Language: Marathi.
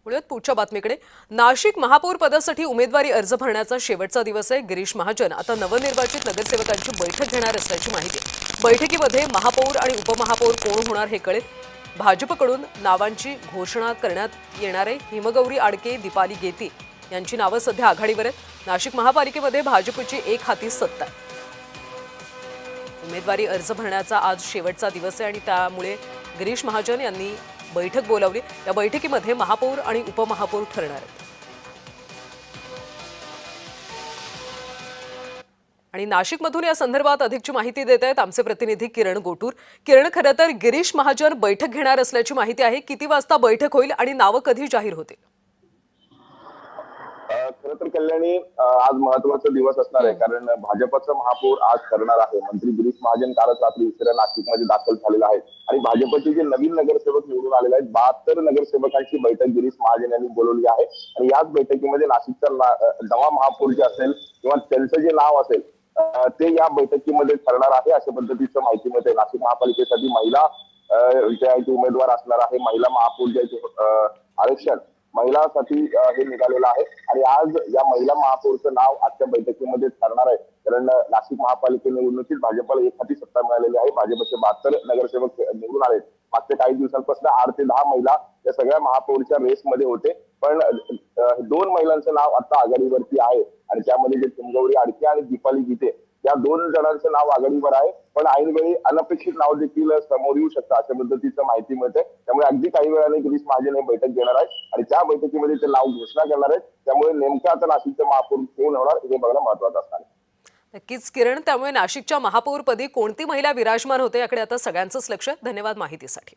वळूयात पुढच्या बातमीकडे। नाशिक महापौर पदासाठी उमेदवारी अर्ज भरण्याचा शेवटचा दिवस आहे। गिरीश महाजन आता नवनिर्वाचित नगरसेवकांची बैठक घेणार असल्याची माहिती। बैठकीमध्ये महापौर आणि उपमहापौर कोण होणार हे कळेल। भाजपकडून नावांची घोषणा करण्यात येणार आहे। हिमगौरी आडके, दीपाली गेती यांची नावं सध्या आघाडीवर आहेत। नाशिक महापालिकेमध्ये भाजपची एक हाती सत्ता आहे। उमेदवारी अर्ज भरण्याचा आज शेवटचा दिवस आहे आणि त्यामुळे गिरीश महाजन यांनी बैठक बोलावली। या बैठकीमध्ये महापौर आणि उपमहापौर ठरणार आहेत। आणि नाशिकमधून या संदर्भात अधिकची माहिती देत आहेत आमचे प्रतिनिधी किरण गोटूर। किरण, खरं तर गिरीश महाजन बैठक घेणार असल्याची माहिती आहे। किती वाजता बैठक होईल आणि नावं कधी जाहीर होतील? खरं तर कल्याणी, आज महत्वाचा दिवस असणार आहे, कारण भाजपचा महापौर आज ठरणार आहे। मंत्री गिरीश महाजन कालच रात्री उशिरा नाशिकमध्ये दाखल झालेला आहे आणि भाजपचे जे नवीन नगरसेवक निवडून आलेले आहेत 72 नगरसेवकांची बैठक गिरीश महाजन यांनी बोलवली आहे आणि याच बैठकीमध्ये नाशिकचा नवा महापौर जे असेल किंवा त्यांचं जे नाव असेल ते या बैठकीमध्ये ठरणार आहे, अशा पद्धतीचं माहिती मिळते। नाशिक महापालिकेसाठी महिला जे उमेदवार असणार आहे, महिला महापौर जे आरक्षण महिलांसाठी हे निघालेलं आहे आणि आज या महिला महापौरचं नाव आजच्या बैठकीमध्ये ठरणार आहे। कारण नाशिक महापालिके निवडणुकीत भाजपला एक हाती सत्ता मिळालेली आहे। भाजपचे 72 नगरसेवक निवडून आले। मागच्या काही दिवसांपासून 8 ते 10 महिला या सगळ्या महापौरच्या रेसमध्ये होते, पण 2 महिलांचं नाव आता आघाडीवरती आहे आणि त्यामध्ये जे हिमगौरी आडके आणि दीपाली गीते या 2 जणांचं नाव आघाडीवर आहे, पण ऐनवेळी अनपेक्षित नाव देखील समोर येऊ शकतं, अशा पद्धतीचं माहिती मिळते। त्यामुळे अगदी काही वेळाने गिरीश महाजन हे बैठक घेणार आहे आणि त्या बैठकीमध्ये ते नाव घोषणा करणार आहेत। त्यामुळे नेमका आता नाशिकचं महापौर कोण होणार हे बघणं महत्वाचं असणार आहे। नक्कीच किरण, त्यामुळे नाशिकच्या महापौरपदी कोणती महिला विराजमान होते याकडे आता सगळ्यांचंच लक्ष आहे। धन्यवाद माहितीसाठी।